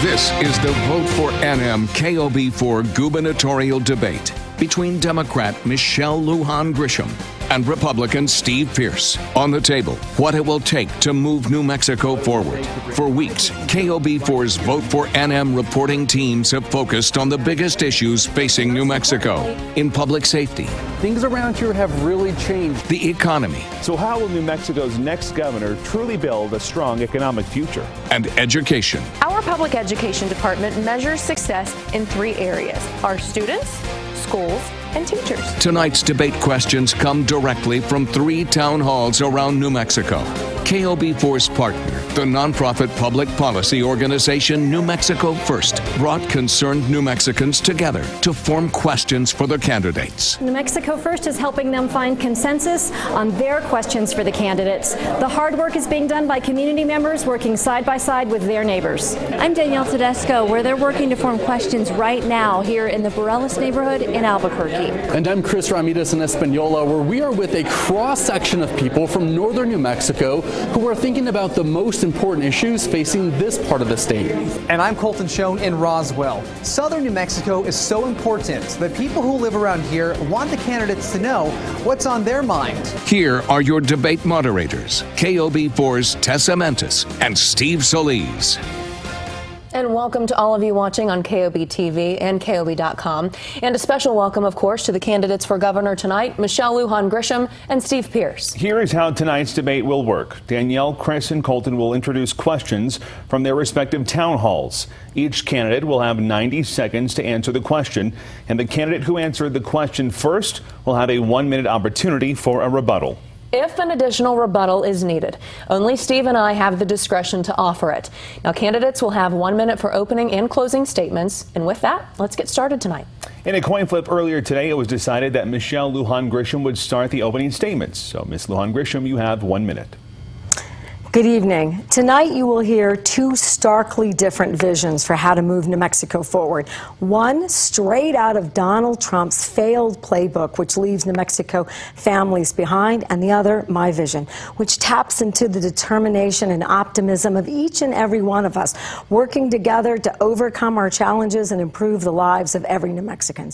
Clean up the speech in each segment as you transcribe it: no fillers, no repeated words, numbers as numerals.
This is the Vote for NM KOB4 Gubernatorial Debate between Democrat Michelle Lujan Grisham and Republican Steve Pearce. On the table, what it will take to move New Mexico forward. For weeks, KOB4's Vote for NM reporting teams have focused on the biggest issues facing New Mexico in public safety. Things around here have really changed. The economy. So how will New Mexico's next governor truly build a strong economic future? And education. Our public education department measures success in 3 areas: our students, schools, and teachers. Tonight's debate questions come directly from 3 town halls around New Mexico. KOB4's partner, the nonprofit public policy organization New Mexico First, brought concerned New Mexicans together to form questions for the candidates. New Mexico First is helping them find consensus on their questions for the candidates. The hard work is being done by community members working side by side with their neighbors. I'm Danielle Tedesco, where they're working to form questions right now here in the Borellis neighborhood in Albuquerque. And I'm Chris Ramirez in Espanola, where we are with a cross-section of people from northern New Mexico who are thinking about the most important issues facing this part of the state. And I'm Colton Schoen in Roswell. Southern New Mexico is so important that people who live around here want the candidates to know what's on their mind. Here are your debate moderators, KOB4's Tessa Mentis and Steve Solis. And welcome to all of you watching on KOB TV and KOB.com. And a special welcome, of course, to the candidates for governor tonight, Michelle Lujan Grisham and Steve Pearce. Here is how tonight's debate will work. Danielle, Chris, and Colton will introduce questions from their respective town halls. Each candidate will have 90 seconds to answer the question, and the candidate who answered the question first will have a 1-minute opportunity for a rebuttal. If an additional rebuttal is needed, only Steve and I have the discretion to offer it. Now, candidates will have 1 minute for opening and closing statements. And with that, let's get started tonight. In a coin flip earlier today, it was decided that Michelle Lujan Grisham would start the opening statements. So, Ms. Lujan Grisham, you have 1 minute. Good evening. Tonight you will hear 2 starkly different visions for how to move New Mexico forward. One straight out of Donald Trump's failed playbook, which leaves New Mexico families behind, and the other, my vision, which taps into the determination and optimism of each and every one of us, working together to overcome our challenges and improve the lives of every New Mexican.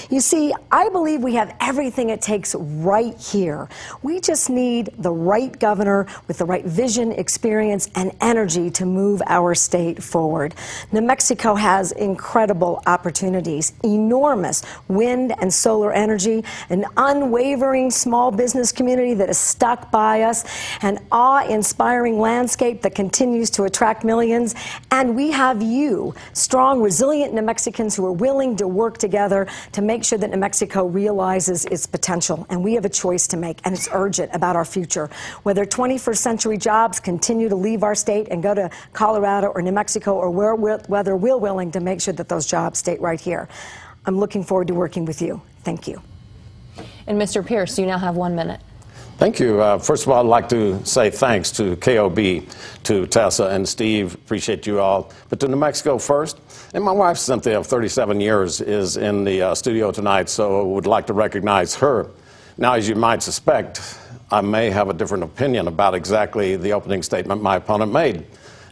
You see, I believe we have everything it takes right here. We just need the right governor with the right vision, experience, and energy to move our state forward. New Mexico has incredible opportunities, enormous wind and solar energy, an unwavering small business community that is stuck by us, an awe-inspiring landscape that continues to attract millions, and we have you, strong, resilient New Mexicans who are willing to work together to make sure that New Mexico realizes its potential. And we have a choice to make, and it's urgent about our future. Whether 21st century jobs continue to leave our state and go to Colorado or New Mexico, or whether we're willing to make sure that those jobs stay right here. I'm looking forward to working with you. Thank you. And Mr. Pearce, you now have 1 minute. Thank you. First of all, I'd like to say thanks to KOB, to Tessa and Steve. Appreciate you all. But to New Mexico First. And my wife, Cynthia, of 37 years, is in the studio tonight, so I would like to recognize her. Now, as you might suspect, I may have a different opinion about exactly the opening statement my opponent made.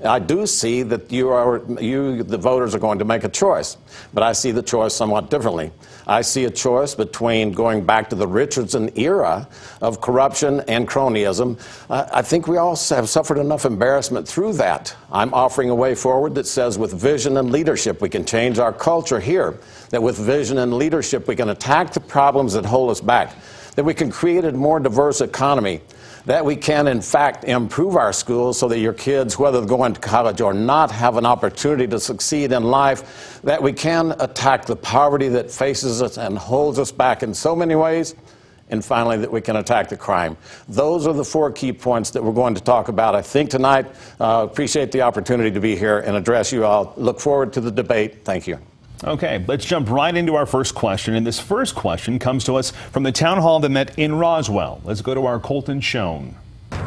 I do see that the voters are going to make a choice, but I see the choice somewhat differently. I see a choice between going back to the Richardson era of corruption and cronyism. I think we all have suffered enough embarrassment through that. I'm offering a way forward that says with vision and leadership we can change our culture here, that with vision and leadership we can attack the problems that hold us back, that we can create a more diverse economy, that we can, in fact, improve our schools so that your kids, whether they're going to college or not, have an opportunity to succeed in life, that we can attack the poverty that faces us and holds us back in so many ways, and finally, that we can attack the crime. Those are the 4 key points that we're going to talk about, I think, tonight. Appreciate the opportunity to be here and address you all. Look forward to the debate. Thank you. Okay, let's jump right into our first question. And this first question comes to us from the town hall that met in Roswell. Let's go to our Colton Schoen.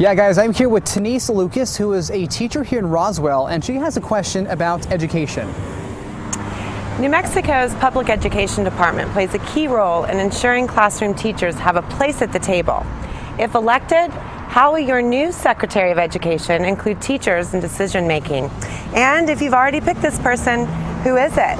Yeah, guys, I'm here with Denise Lucas, who is a teacher here in Roswell, and she has a question about education. New Mexico's public education department plays a key role in ensuring classroom teachers have a place at the table. If elected, How will your new Secretary of Education include teachers in decision making? And if you've already picked this person, who is it?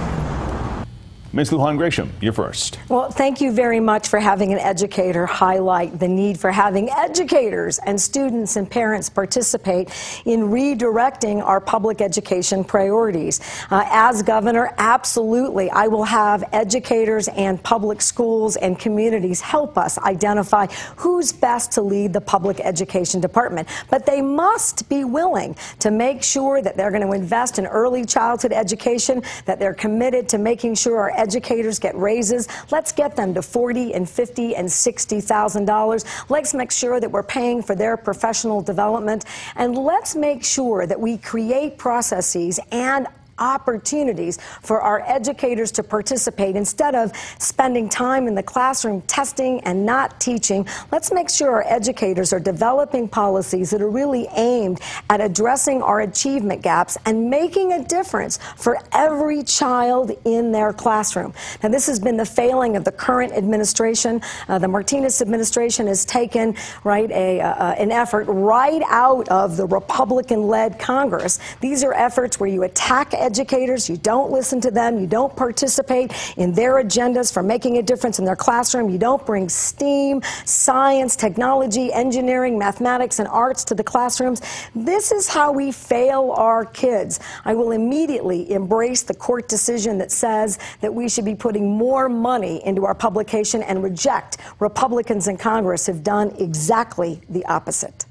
Ms. Lujan Grisham, you're first. Well, thank you very much for having an educator highlight the need for having educators and students and parents participate in redirecting our public education priorities. As governor, absolutely, I will have educators and public schools and communities help us identify who's best to lead the public education department. But they must be willing to make sure that they're going to invest in early childhood education, that they're committed to making sure our educators get raises. Let's get them to $40,000 and $50,000 and $60,000. Let's make sure that we're paying for their professional development, and let's make sure that we create processes and opportunities for our educators to participate. Instead of spending time in the classroom testing and not teaching, let's make sure our educators are developing policies that are really aimed at addressing our achievement gaps and making a difference for every child in their classroom. Now, this has been the failing of the current administration. The Martinez administration has taken an effort right out of the Republican-led Congress. These are efforts where you attack educators, you don't listen to them, you don't participate in their agendas for making a difference in their classroom, you don't bring STEAM, science, technology, engineering, mathematics, and arts to the classrooms. This is how we fail our kids. I will immediately embrace the court decision that says that we should be putting more money into our publication and reject Republicans in Congress have done exactly the opposite.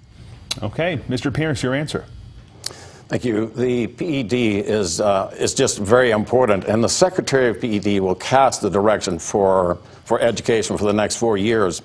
Okay, Mr. Pearce, your answer. Thank you. The PED is just very important, and the Secretary of PED will cast the direction for education for the next 4 years.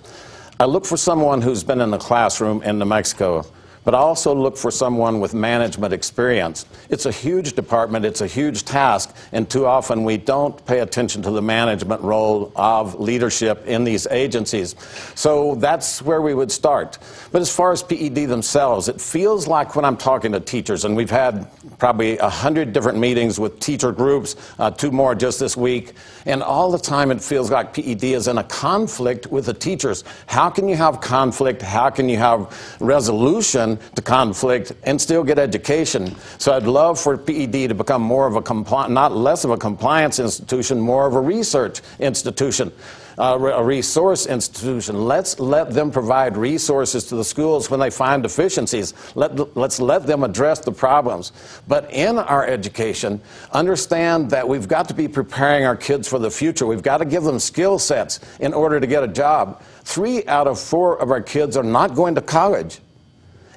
I look for someone who's been in the classroom in New Mexico, but I also look for someone with management experience. It's a huge department, it's a huge task, and too often we don't pay attention to the management role of leadership in these agencies. So that's where we would start. But as far as PED themselves, it feels like when I'm talking to teachers, and we've had probably 100 different meetings with teacher groups, 2 more just this week, and all the time it feels like PED is in a conflict with the teachers. How can you have conflict? How can you have resolution to conflict and still get education? So I'd love for PED to become more of a not less of a compliance institution, more of a research institution, a resource institution. Let's let them provide resources to the schools when they find deficiencies. Let's let them address the problems. But in our education, understand that we've got to be preparing our kids for the future. We've got to give them skill sets in order to get a job. 3 out of 4 of our kids are not going to college.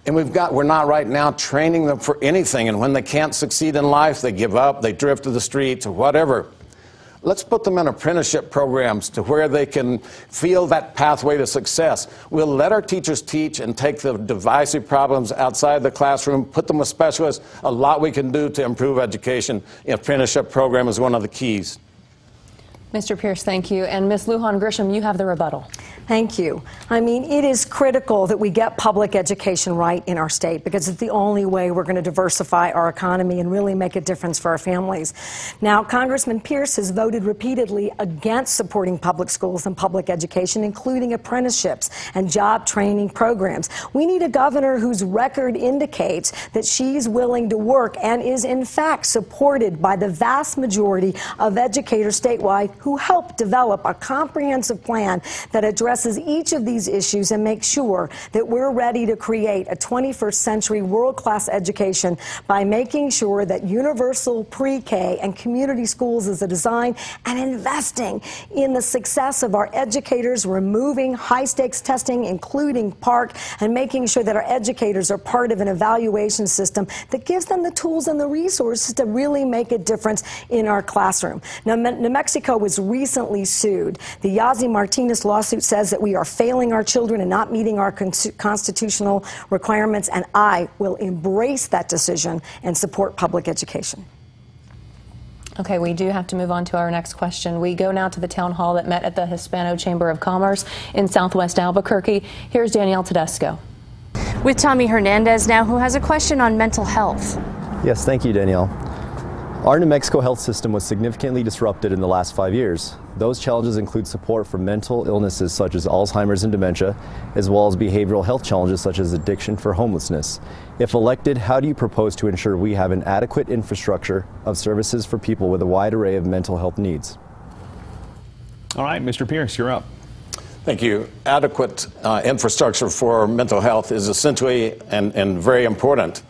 And we're not right now training them for anything, and when they can't succeed in life, they give up, they drift to the streets, or whatever. Let's put them in apprenticeship programs to where they can feel that pathway to success. We'll let our teachers teach and take the divisive problems outside the classroom, put them with specialists. A lot we can do to improve education. The apprenticeship program is one of the keys. Mr. Pearce, thank you. And Ms. Lujan Grisham, you have the rebuttal. Thank you. I mean, it is critical that we get public education right in our state because it's the only way we're going to diversify our economy and really make a difference for our families. Now, Congressman Pearce has voted repeatedly against supporting public schools and public education, including apprenticeships and job training programs. We need a governor whose record indicates that she's willing to work and is, in fact, supported by the vast majority of educators statewide who helped develop a comprehensive plan that addresses each of these issues and make sure that we're ready to create a 21st century world-class education by making sure that universal pre-K and community schools is a design and investing in the success of our educators, removing high-stakes testing, including PARC, and making sure that our educators are part of an evaluation system that gives them the tools and the resources to really make a difference in our classroom. Now, New Mexico was recently sued. The Yazzie Martinez lawsuit says that we are failing our children and not meeting our constitutional requirements, and I will embrace that decision and support public education. Okay, we do have to move on to our next question. We go now to the town hall that met at the Hispano Chamber of Commerce in Southwest Albuquerque. Here's Danielle Tedesco. With Tommy Hernandez now, who has a question on mental health. Yes, thank you, Danielle. Our New Mexico health system was significantly disrupted in the last 5 years. Those challenges include support for mental illnesses such as Alzheimer's and dementia, as well as behavioral health challenges such as addiction for homelessness. If elected, how do you propose to ensure we have an adequate infrastructure of services for people with a wide array of mental health needs? All right, Mr. Pearce, you're up. Thank you. Adequate infrastructure for mental health is essentially and very important.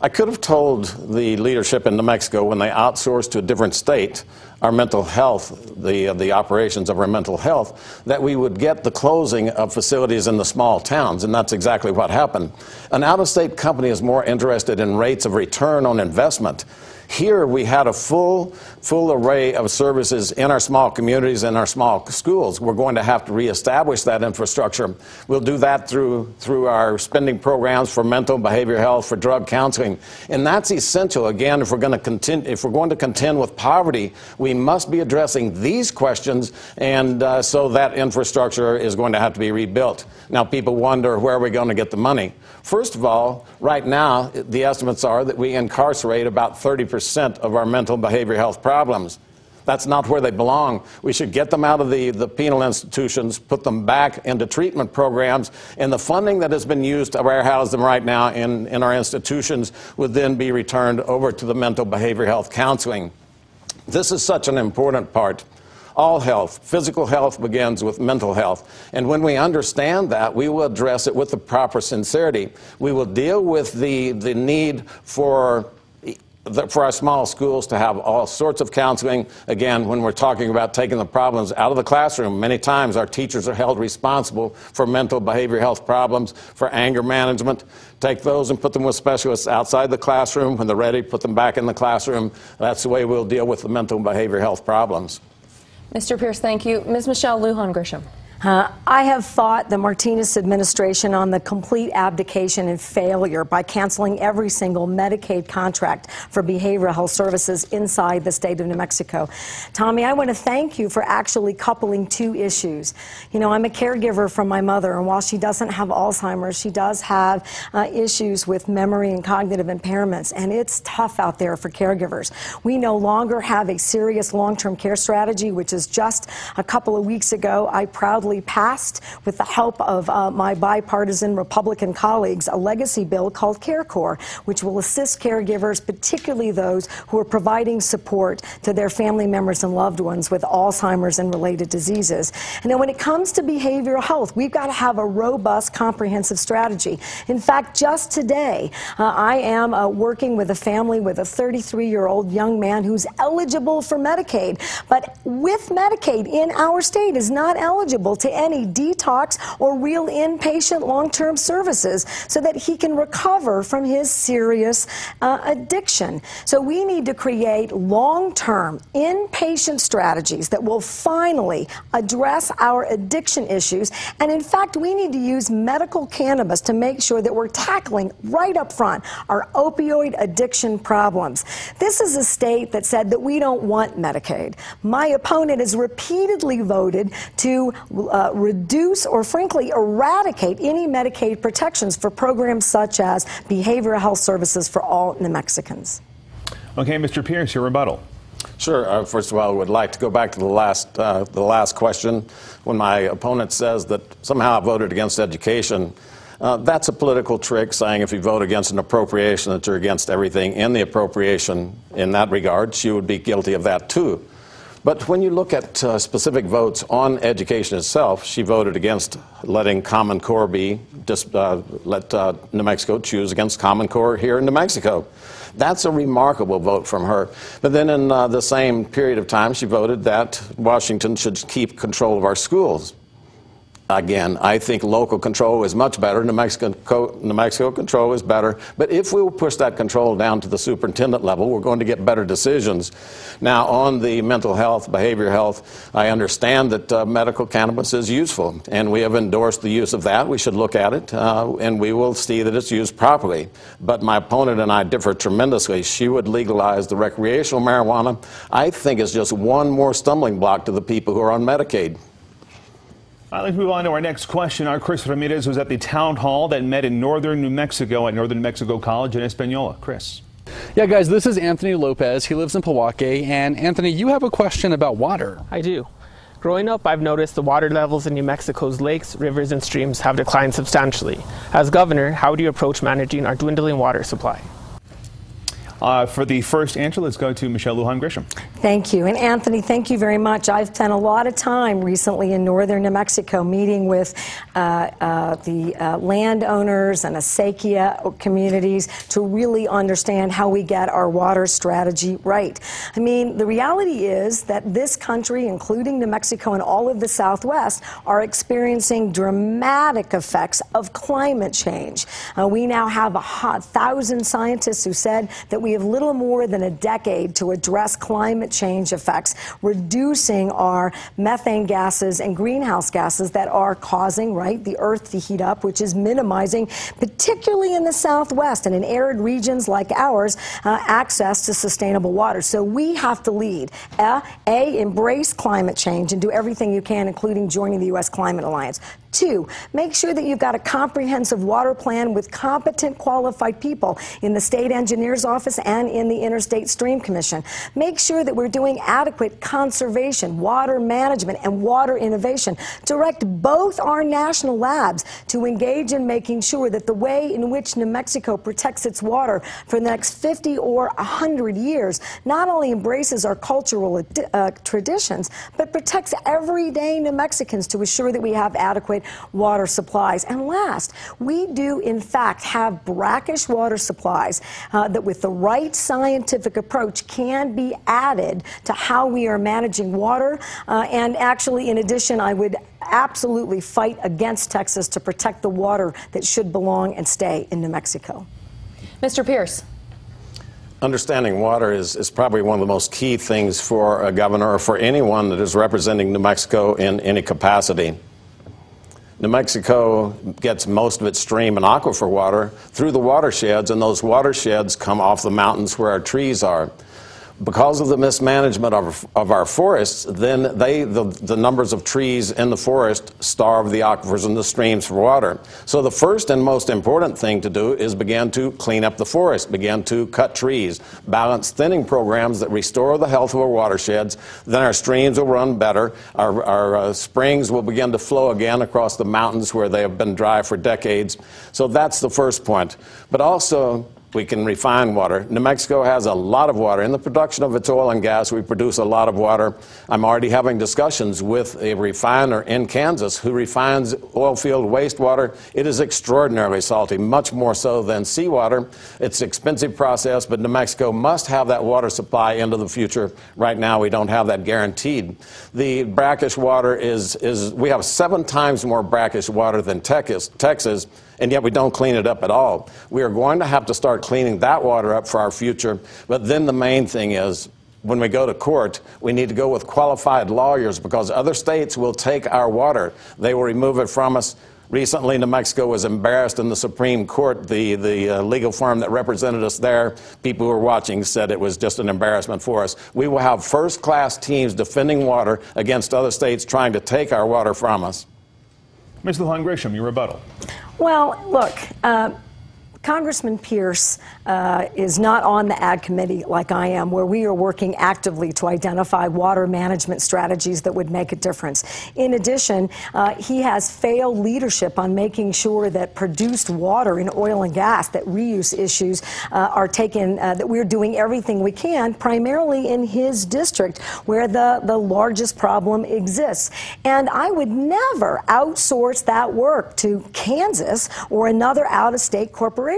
I could have told the leadership in New Mexico when they outsourced to a different state our mental health, the operations of our mental health, that we would get the closing of facilities in the small towns, and that's exactly what happened. An out-of-state company is more interested in rates of return on investment. Here we had a full array of services in our small communities and our small schools. We're going to have to reestablish that infrastructure. We'll do that through our spending programs for mental and behavioral health, for drug counseling, and that's essential. Again, if we're going to contend with poverty, we must be addressing these questions, and so that infrastructure is going to have to be rebuilt. Now, people wonder, where are we going to get the money? First of all, right now, the estimates are that we incarcerate about 30% of our mental and behavioral health problems. That's not where they belong. We should get them out of the penal institutions, put them back into treatment programs, and the funding that has been used to warehouse them right now in our institutions would then be returned over to the mental behavioral health counseling. This is such an important part. All health, physical health, begins with mental health. And when we understand that, we will address it with the proper sincerity. We will deal with the need for our small schools to have all sorts of counseling. Again, when we're talking about taking the problems out of the classroom, many times our teachers are held responsible for mental behavioral health problems, for anger management. Take those and put them with specialists outside the classroom. When they're ready, put them back in the classroom. That's the way we'll deal with the mental and behavioral health problems. Mr. Pearce, thank you. Ms. Michelle Lujan Grisham. I have fought the Martinez administration on the complete abdication and failure by canceling every single Medicaid contract for behavioral health services inside the state of New Mexico. Tommy, I want to thank you for actually coupling two issues. You know, I'm a caregiver from my mother, and while she doesn't have Alzheimer's, she does have issues with memory and cognitive impairments, and it's tough out there for caregivers. We no longer have a serious long-term care strategy, which is just a couple of weeks ago, I proudly passed, with the help of my bipartisan Republican colleagues, a legacy bill called CareCorps, which will assist caregivers, particularly those who are providing support to their family members and loved ones with Alzheimer's and related diseases. And then when it comes to behavioral health, we've got to have a robust, comprehensive strategy. In fact, just today, I am working with a family with a 33-year-old young man who's eligible for Medicaid, but with Medicaid in our state is not eligible to any detox or real inpatient long-term services so that he can recover from his serious addiction. So we need to create long-term inpatient strategies that will finally address our addiction issues. And in fact, we need to use medical cannabis to make sure that we're tackling right up front our opioid addiction problems. This is a state that said that we don't want Medicaid. My opponent has repeatedly voted to reduce or frankly eradicate any Medicaid protections for programs such as behavioral health services for all New Mexicans. Okay, Mr. Pearce, your rebuttal. Sure. First of all, I would like to go back to the last question. When my opponent says that somehow I voted against education, that's a political trick, saying if you vote against an appropriation that you're against everything in the appropriation. In that regard, she would be guilty of that too. But when you look at specific votes on education itself, she voted against letting Common Core let New Mexico choose against Common Core here in New Mexico. That's a remarkable vote from her. But then in the same period of time, she voted that Washington should keep control of our schools. Again, I think local control is much better. New Mexico control is better. But if we will push that control down to the superintendent level, we're going to get better decisions. Now, on the mental health, behavioral health, I understand that medical cannabis is useful, and we have endorsed the use of that. We should look at it, and we will see that it's used properly. But my opponent and I differ tremendously. She would legalize the recreational marijuana. I think it's just one more stumbling block to the people who are on Medicaid. Let's move on to our next question. Our Chris Ramirez was at the town hall that met in northern New Mexico at Northern New Mexico College in Española. Chris. Yeah, guys, this is Anthony Lopez. He lives in Pewaukee. And Anthony, you have a question about water. I do. Growing up, I've noticed the water levels in New Mexico's lakes, rivers, and streams have declined substantially. As governor, how do you approach managing our dwindling water supply? For the first answer, let's go to Michelle Lujan Grisham. Thank you. And Anthony, thank you very much. I've spent a lot of time recently in northern New Mexico meeting with the landowners and acequia communities to really understand how we get our water strategy right. I mean, the reality is that this country, including New Mexico and all of the Southwest, are experiencing dramatic effects of climate change. We now have 1,000 scientists who said that we have little more than a decade to address climate change effects, reducing our methane gases and greenhouse gases that are causing, the earth to heat up, which is minimizing, particularly in the Southwest and in arid regions like ours, access to sustainable water. So we have to lead. Embrace climate change and do everything you can, including joining the U.S. Climate Alliance. 2, make sure that you've got a comprehensive water plan with competent, qualified people in the state engineer's office and in the Interstate Stream Commission. Make sure that we're doing adequate conservation, water management, and water innovation. Direct both our national labs to engage in making sure that the way in which New Mexico protects its water for the next 50 or 100 years not only embraces our cultural traditions, but protects everyday New Mexicans to assure that we have adequate water supplies. And last, we do in fact have brackish water supplies that with the right scientific approach can be added to how we are managing water. And actually, in addition, I would absolutely fight against Texas to protect the water that should belong and stay in New Mexico. Mr. Pearce. Understanding water is probably one of the most key things for a governor or for anyone that is representing New Mexico in any capacity. New Mexico gets most of its stream and aquifer water through the watersheds, and those watersheds come off the mountains where our trees are. Because of the mismanagement of our forests, then the numbers of trees in the forest starve the aquifers and the streams for water. So the first and most important thing to do is begin to clean up the forest, begin to cut trees, balance thinning programs that restore the health of our watersheds. Then our streams will run better. Our springs will begin to flow again across the mountains where they have been dry for decades. So that's the first point. But also, we can refine water. New Mexico has a lot of water. In the production of its oil and gas, we produce a lot of water. I'm already having discussions with a refiner in Kansas who refines oil field wastewater. It is extraordinarily salty, much more so than seawater. It's an expensive process, but New Mexico must have that water supply into the future. Right now, we don't have that guaranteed. The brackish water we have 7 times more brackish water than Texas, and yet we don't clean it up at all. We are going to have to start cleaning that water up for our future. But then the main thing is, when we go to court, we need to go with qualified lawyers because other states will take our water. They will remove it from us. Recently, New Mexico was embarrassed in the Supreme Court. The legal firm that represented us there, people who were watching said it was just an embarrassment for us. We will have first-class teams defending water against other states trying to take our water from us. Ms. Lujan Grisham, your rebuttal. Well, look, Congressman Pearce is not on the Ag Committee like I am, where we are working actively to identify water management strategies that would make a difference. In addition, he has failed leadership on making sure that produced water in oil and gas, that reuse issues are taken, that we're doing everything we can, primarily in his district, where the largest problem exists. And I would never outsource that work to Kansas or another out-of-state corporation.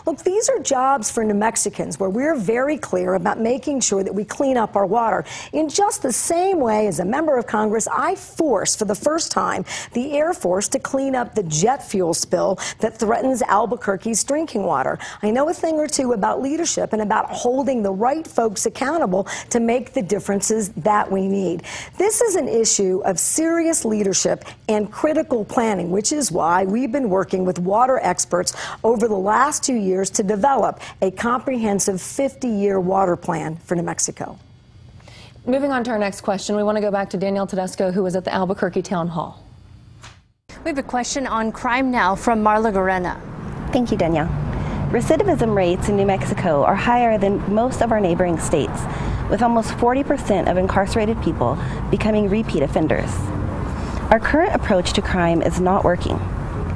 Look, these are jobs for New Mexicans where we're very clear about making sure that we clean up our water. In just the same way as a member of Congress, I forced for the first time the Air Force to clean up the jet fuel spill that threatens Albuquerque's drinking water. I know a thing or two about leadership and about holding the right folks accountable to make the differences that we need. This is an issue of serious leadership and critical planning, which is why we've been working with water experts over the last 2 years to develop a comprehensive 50-year water plan for New Mexico. Moving on to our next question, we want to go back to Danielle Tedesco, who was at the Albuquerque Town Hall. We have a question on crime now from Marla Gorena. Thank you, Danielle. Recidivism rates in New Mexico are higher than most of our neighboring states, with almost 40% of incarcerated people becoming repeat offenders. Our current approach to crime is not working.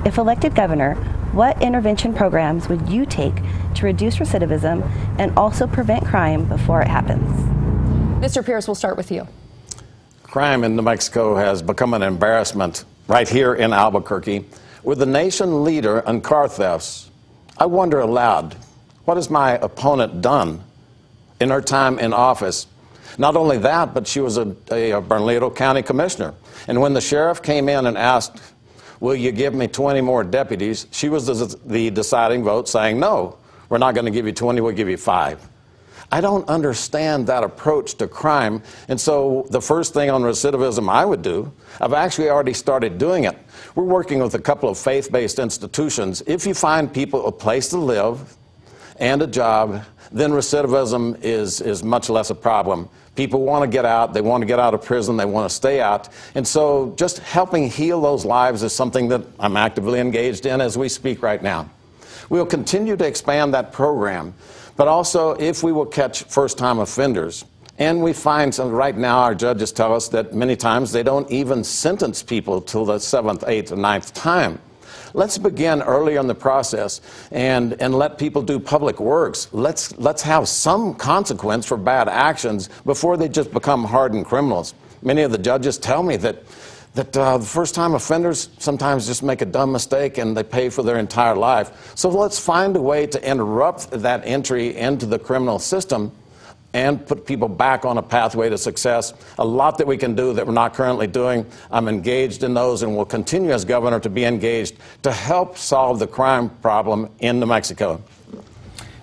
If elected governor, what intervention programs would you take to reduce recidivism and also prevent crime before it happens? Mr. Pearce, we'll start with you. Crime in New Mexico has become an embarrassment right here in Albuquerque. We're the nation leader in car thefts. I wonder aloud, what has my opponent done in her time in office? Not only that, but she was a Bernalillo County commissioner. And when the sheriff came in and asked, will you give me 20 more deputies, she was the deciding vote saying, no, we're not going to give you 20, we'll give you 5. I don't understand that approach to crime, and so the first thing on recidivism I would do, I've actually already started doing it. We're working with a couple of faith-based institutions. If you find people a place to live and a job, then recidivism is much less a problem. People want to get out, they want to get out of prison, they want to stay out, and so just helping heal those lives is something that I'm actively engaged in as we speak right now. We'll continue to expand that program, but also if we will catch first-time offenders, and we find some, right now our judges tell us that many times they don't even sentence people till the 7th, 8th, or 9th time. Let's begin early in the process and let people do public works. Let's have some consequence for bad actions before they just become hardened criminals. Many of the judges tell me that the first-time offenders sometimes just make a dumb mistake and they pay for their entire life. So let's find a way to interrupt that entry into the criminal system and put people back on a pathway to success. A lot that we can do that we're not currently doing. I'm engaged in those and will continue as governor to be engaged to help solve the crime problem in New Mexico.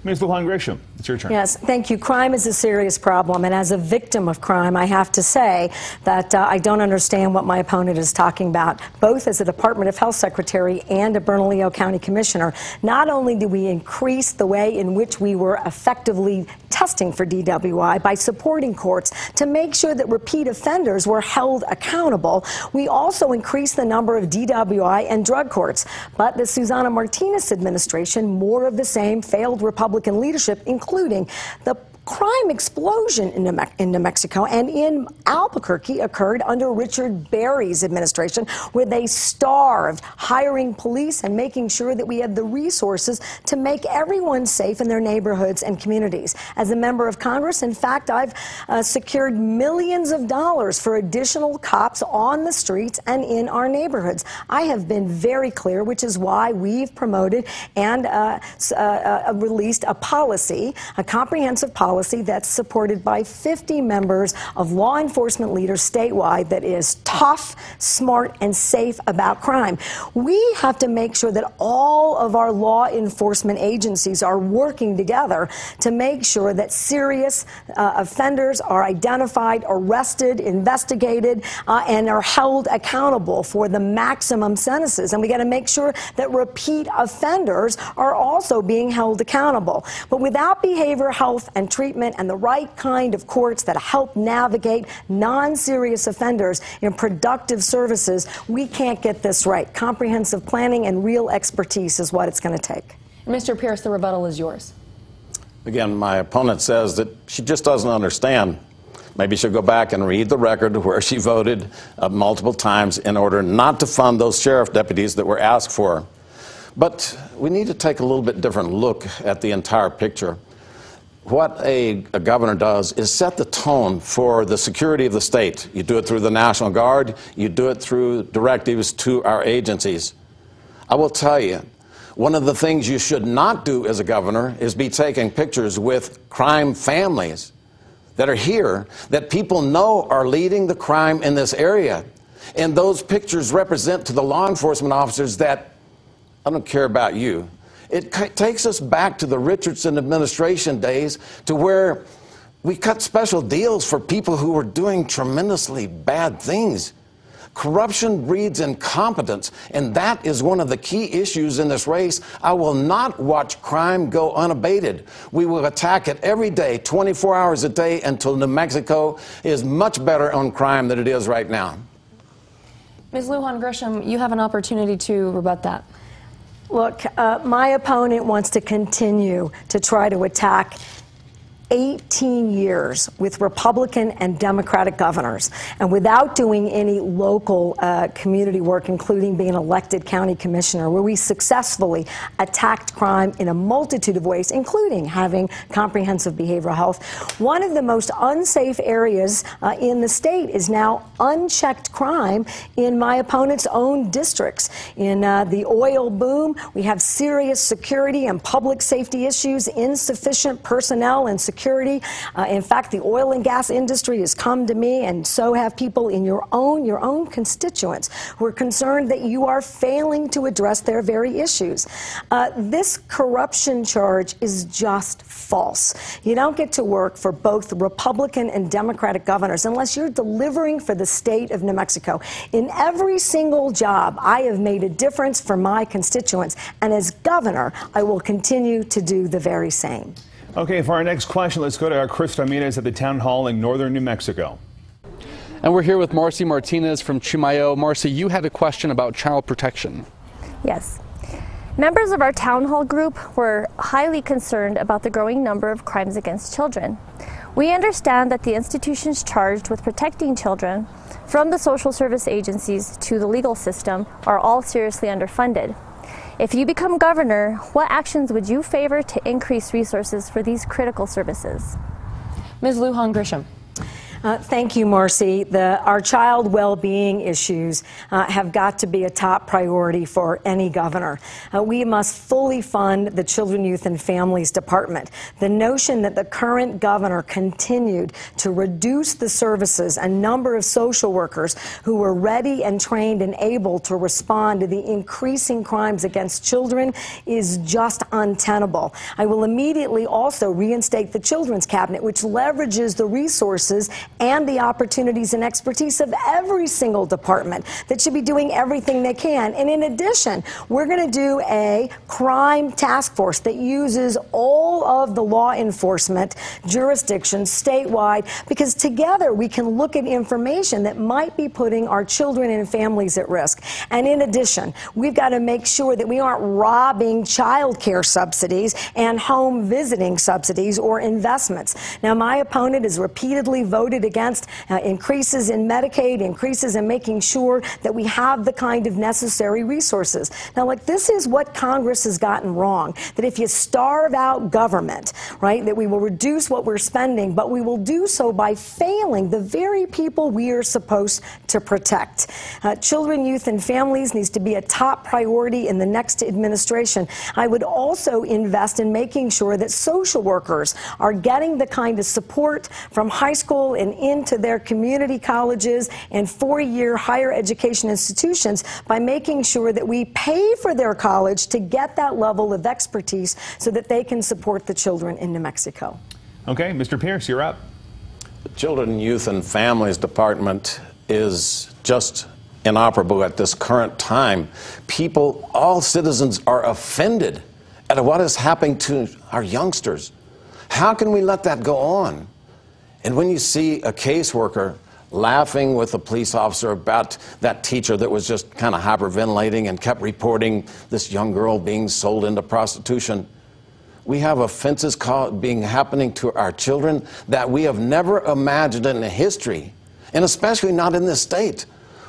Ms. Lujan Grisham, it's your turn. Yes, thank you. Crime is a serious problem, and as a victim of crime, I have to say that I don't understand what my opponent is talking about, both as a Department of Health Secretary and a Bernalillo County Commissioner. Not only do we increase the way in which we were effectively testing for DWI by supporting courts to make sure that repeat offenders were held accountable, we also increased the number of DWI and drug courts. But the Susana Martinez administration, more of the same, failed Republican leadership, including the crime explosion in New Mexico and in Albuquerque occurred under Richard Berry's administration, where they starved hiring police and making sure that we had the resources to make everyone safe in their neighborhoods and communities. As a member of Congress, in fact, I've secured millions of dollars for additional cops on the streets and in our neighborhoods. I have been very clear, which is why we've promoted and released a policy, a comprehensive policy that's supported by 50 members of law enforcement leaders statewide that is tough, smart, and safe about crime. We have to make sure that all of our law enforcement agencies are working together to make sure that serious offenders are identified, arrested, investigated, and are held accountable for the maximum sentences. And we got to make sure that repeat offenders are also being held accountable. But without behavioral health and treatment and the right kind of courts that help navigate non-serious offenders in productive services, we can't get this right. Comprehensive planning and real expertise is what it's going to take. Mr. Pearce, the rebuttal is yours. Again, my opponent says that she just doesn't understand. Maybe she'll go back and read the record where she voted multiple times in order not to fund those sheriff deputies that were asked for. But we need to take a little bit different look at the entire picture. What a governor does is set the tone for the security of the state. You do it through the National Guard. You do it through directives to our agencies. I will tell you, one of the things you should not do as a governor is be taking pictures with crime families that are here, that people know are leading the crime in this area. And those pictures represent to the law enforcement officers that, I don't care about you. It takes us back to the Richardson administration days, to where we cut special deals for people who were doing tremendously bad things. Corruption breeds incompetence, and that is one of the key issues in this race. I will not watch crime go unabated. We will attack it every day, 24 hours a day, until New Mexico is much better on crime than it is right now. Ms. Lujan Grisham, you have an opportunity to rebut that. Look, my opponent wants to continue to try to attack 18 years with Republican and Democratic governors, and without doing any local community work, including being elected county commissioner, where we successfully attacked crime in a multitude of ways, including having comprehensive behavioral health. One of the most unsafe areas in the state is now unchecked crime in my opponent's own districts. In the oil boom, we have serious security and public safety issues, insufficient personnel and security. In fact, the oil and gas industry has come to me, and so have people in your own constituents who are concerned that you are failing to address their very issues. This corruption charge is just false. You don't get to work for both Republican and Democratic governors unless you're delivering for the state of New Mexico. In every single job, I have made a difference for my constituents, and as governor, I will continue to do the very same. Okay, for our next question, let's go to our Chris Ramirez at the town hall in northern New Mexico. And we're here with Marcy Martinez from Chimayo. Marcy, you had a question about child protection. Yes. Members of our town hall group were highly concerned about the growing number of crimes against children. We understand that the institutions charged with protecting children, from the social service agencies to the legal system, are all seriously underfunded. If you become governor, what actions would you favor to increase resources for these critical services? Ms. Lujan Grisham. Thank you, Marcy. Our child well-being issues have got to be a top priority for any governor. We must fully fund the Children, Youth, and Families Department. The notion that the current governor continued to reduce the services and number of social workers who were ready and trained and able to respond to the increasing crimes against children is just untenable. I will immediately also reinstate the Children's Cabinet, which leverages the resources and the opportunities and expertise of every single department that should be doing everything they can. And in addition, we're going to do a crime task force that uses all of the law enforcement jurisdictions statewide, because together we can look at information that might be putting our children and families at risk. And in addition, we've got to make sure that we aren't robbing child care subsidies and home visiting subsidies or investments. Now, my opponent has repeatedly voted against increases in Medicaid, increases in making sure that we have the kind of necessary resources. Now, like, this is what Congress has gotten wrong, that if you starve out government, right, that we will reduce what we're spending, but we will do so by failing the very people we are supposed to protect. Children, youth, and families needs to be a top priority in the next administration. I would also invest in making sure that social workers are getting the kind of support from high school and into their community colleges and four-year higher education institutions by making sure that we pay for their college to get that level of expertise so that they can support the children in New Mexico. Okay, Mr. Pearce, you're up. The Children, Youth, and Families Department is just inoperable at this current time. People, all citizens, are offended at what is happening to our youngsters. How can we let that go on? And when you see a caseworker laughing with a police officer about that teacher that was just kind of hyperventilating and kept reporting this young girl being sold into prostitution, we have offenses happening to our children that we have never imagined in history, and especially not in this state.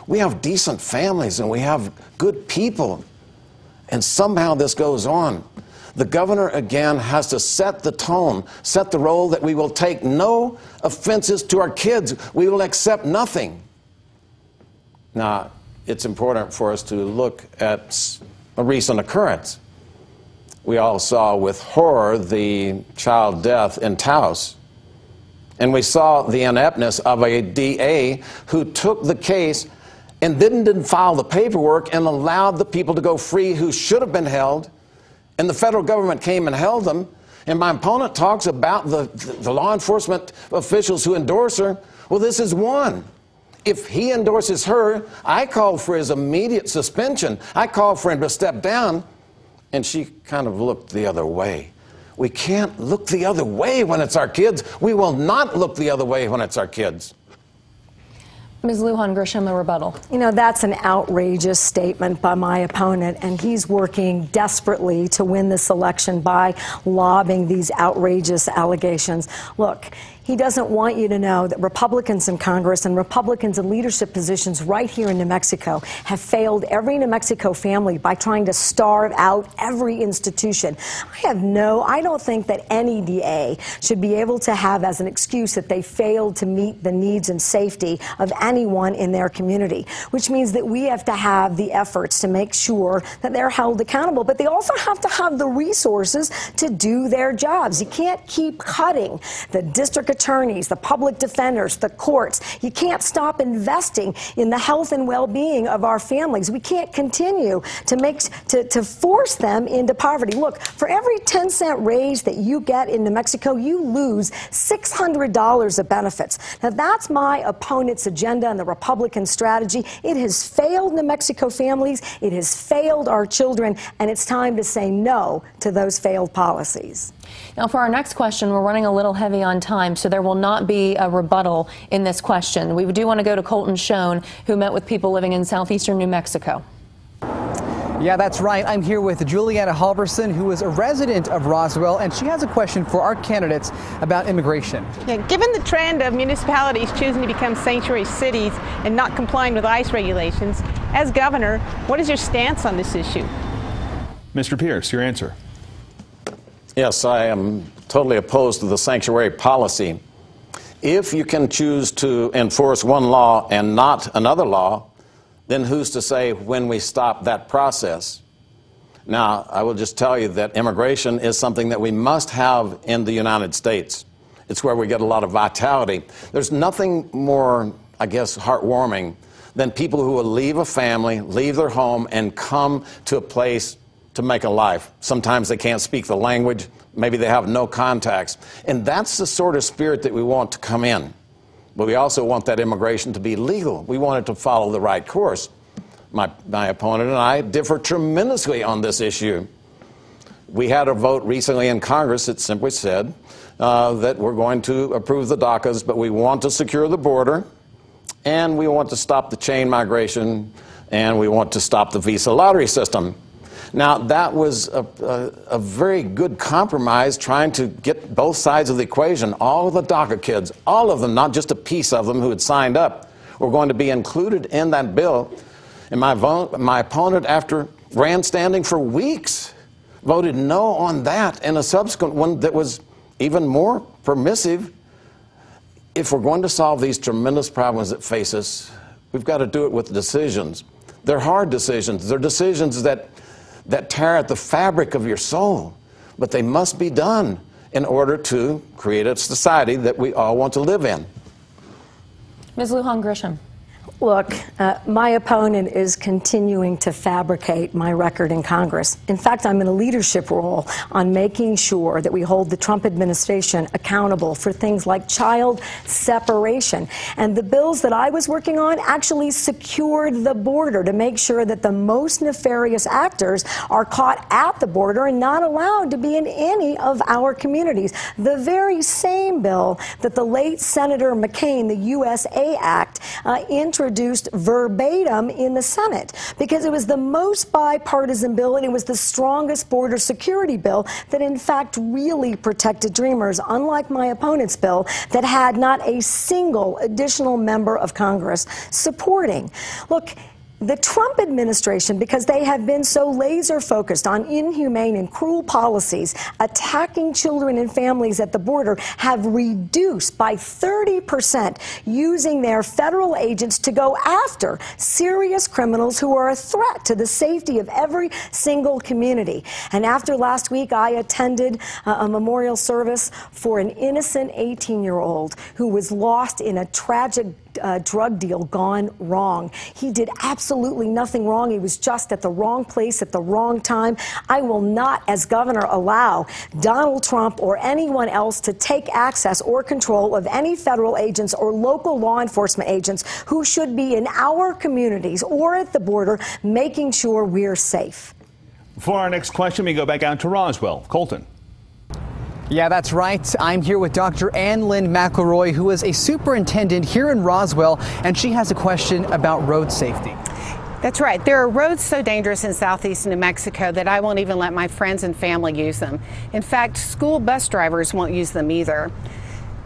We have decent families and we have good people, and somehow this goes on. The governor, again, has to set the tone, set the role that we will take no offenses to our kids. We will accept nothing. Now, it's important for us to look at a recent occurrence. We all saw with horror the child death in Taos. And we saw the ineptness of a DA who took the case and didn't file the paperwork and allowed the people to go free who should have been held. And the federal government came and held them. And my opponent talks about the law enforcement officials who endorse her. Well, this is one. If he endorses her, I called for his immediate suspension. I called for him to step down. And she kind of looked the other way. We can't look the other way when it's our kids. We will not look the other way when it's our kids. Ms. Lujan, Grisham, a rebuttal. You know, that's an outrageous statement by my opponent, and he's working desperately to win this election by lobbing these outrageous allegations. Look, he doesn't want you to know that Republicans in Congress and Republicans in leadership positions right here in New Mexico have failed every New Mexico family by trying to starve out every institution. I don't think that any DA should be able to have as an excuse that they failed to meet the needs and safety of anyone in their community, which means that we have to have the efforts to make sure that they're held accountable, but they also have to have the resources to do their jobs. You can't keep cutting the district attorneys, the public defenders, the courts. You can't stop investing in the health and well-being of our families. We can't continue to force them into poverty. Look, for every 10-cent raise that you get in New Mexico, you lose $600 of benefits. Now, that's my opponent's agenda and the Republican strategy. It has failed New Mexico families. It has failed our children, and it's time to say no to those failed policies. Now, for our next question, we're running a little heavy on time, so there will not be a rebuttal in this question. We do want to go to Colton Schoen, who met with people living in southeastern New Mexico. Yeah, that's right. I'm here with Juliana Halverson, who is a resident of Roswell, and she has a question for our candidates about immigration. Yeah, given the trend of municipalities choosing to become sanctuary cities and not complying with ICE regulations, as governor, what is your stance on this issue? Mr. Pearce, your answer. Yes, I am totally opposed to the sanctuary policy. If you can choose to enforce one law and not another law, then who's to say when we stop that process? Now, I will just tell you that immigration is something that we must have in the United States. It's where we get a lot of vitality. There's nothing more, I guess, heartwarming than people who will leave a family, leave their home, and come to a place to make a life. Sometimes they can't speak the language, maybe they have no contacts. And that's the sort of spirit that we want to come in. But we also want that immigration to be legal. We want it to follow the right course. My opponent and I differ tremendously on this issue. We had a vote recently in Congress that simply said that we're going to approve the DACAs, but we want to secure the border, and we want to stop the chain migration, and we want to stop the visa lottery system. Now, that was a very good compromise, trying to get both sides of the equation. All of the DACA kids, all of them, not just a piece of them who had signed up, were going to be included in that bill. And my opponent, after grandstanding for weeks, voted no on that, and a subsequent one that was even more permissive. If we're going to solve these tremendous problems that face us, we've got to do it with decisions. They're hard decisions. They're decisions that tear at the fabric of your soul, but they must be done in order to create a society that we all want to live in. Ms. Lujan, Grisham. Look, my opponent is continuing to fabricate my record in Congress. In fact, I'm in a leadership role on making sure that we hold the Trump administration accountable for things like child separation. And the bills that I was working on actually secured the border to make sure that the most nefarious actors are caught at the border and not allowed to be in any of our communities. The very same bill that the late Senator McCain, the USA Act, introduced verbatim in the Senate, because it was the most bipartisan bill, and it was the strongest border security bill that in fact really protected dreamers, unlike my opponent's bill that had not a single additional member of Congress supporting. Look, the Trump administration, because they have been so laser focused on inhumane and cruel policies attacking children and families at the border, have reduced by 30% using their federal agents to go after serious criminals who are a threat to the safety of every single community. And after last week, I attended a memorial service for an innocent 18-year-old who was lost in a tragic drug deal gone wrong. He did absolutely nothing wrong. He was just at the wrong place at the wrong time. I will not, as governor, allow Donald Trump or anyone else to take access or control of any federal agents or local law enforcement agents who should be in our communities or at the border making sure we're safe. For our next question, we go back out to Roswell. Colton. Yeah, that's right. I'm here with Dr. Ann Lynn McElroy, who is a superintendent here in Roswell, and she has a question about road safety. That's right. There are roads so dangerous in southeast New Mexico that I won't even let my friends and family use them. In fact, school bus drivers won't use them either.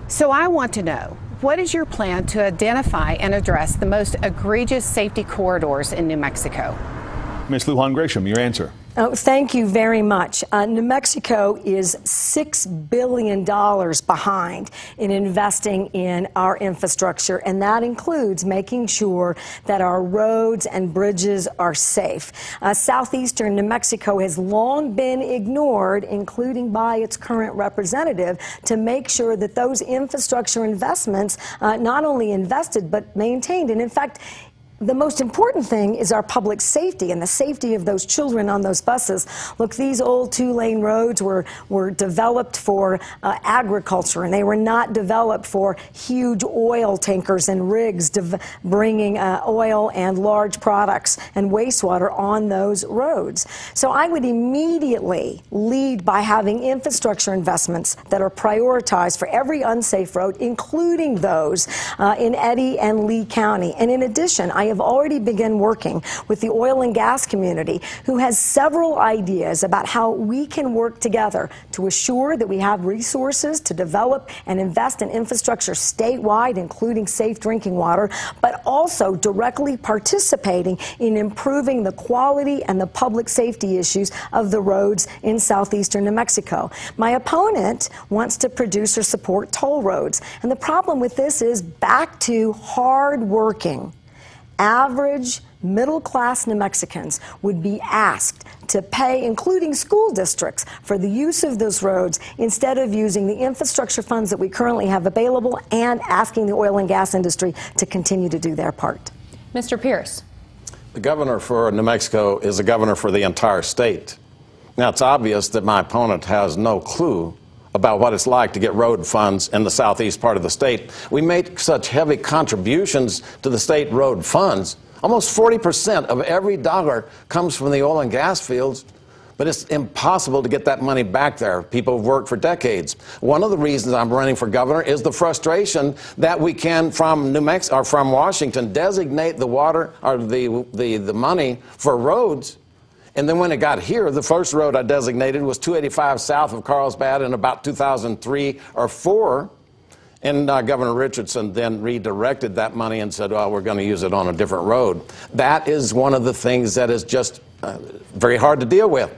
So I want to know, what is your plan to identify and address the most egregious safety corridors in New Mexico? Ms. Lujan Grisham, your answer. Oh, thank you very much. New Mexico is $6 billion behind in investing in our infrastructure, and that includes making sure that our roads and bridges are safe. Southeastern New Mexico has long been ignored, including by its current representative, to make sure that those infrastructure investments not only invested but maintained. And in fact, the most important thing is our public safety and the safety of those children on those buses. Look, these old two-lane roads were developed for agriculture, and they were not developed for huge oil tankers and rigs bringing oil and large products and wastewater on those roads. So I would immediately lead by having infrastructure investments that are prioritized for every unsafe road, including those in Eddy and Lee County. And in addition, I have already begun working with the oil and gas community, who has several ideas about how we can work together to assure that we have resources to develop and invest in infrastructure statewide, including safe drinking water, but also directly participating in improving the quality and the public safety issues of the roads in southeastern New Mexico. My opponent wants to produce or support toll roads, and the problem with this is back to hard-working, average middle-class New Mexicans would be asked to pay, including school districts, for the use of those roads instead of using the infrastructure funds that we currently have available and asking the oil and gas industry to continue to do their part. Mr. Pearce. The governor for New Mexico is a governor for the entire state. Now, it's obvious that my opponent has no clue about what it's like to get road funds in the southeast part of the state. We make such heavy contributions to the state road funds. Almost 40% of every dollar comes from the oil and gas fields, but it's impossible to get that money back there. People have worked for decades. One of the reasons I'm running for governor is the frustration that we can, from New Mexico or from Washington, designate the water or the money for roads. And then when it got here, the first road I designated was 285 south of Carlsbad in about 2003 or 4. And Governor Richardson then redirected that money and said, well, we're going to use it on a different road. That is one of the things that is just very hard to deal with.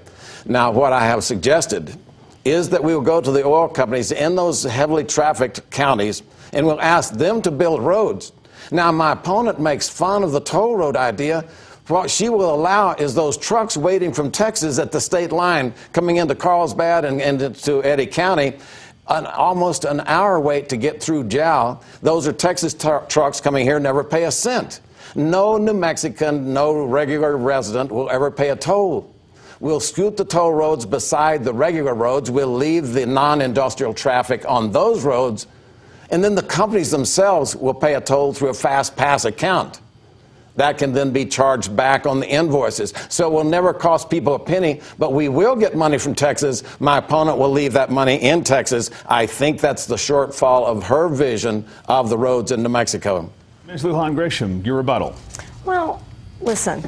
Now, what I have suggested is that we will go to the oil companies in those heavily trafficked counties and we'll ask them to build roads. Now, my opponent makes fun of the toll road idea. What she will allow is those trucks waiting from Texas at the state line coming into Carlsbad and into Eddy County, almost an hour wait to get through Jow. Those are Texas trucks coming here, never pay a cent. No New Mexican, no regular resident will ever pay a toll. We'll scoot the toll roads beside the regular roads. We'll leave the non-industrial traffic on those roads, and then the companies themselves will pay a toll through a fast pass account. That can then be charged back on the invoices. So it will never cost people a penny, but we will get money from Texas. My opponent will leave that money in Texas. I think that's the shortfall of her vision of the roads in New Mexico. Ms. Lujan Grisham, your rebuttal. Well, listen.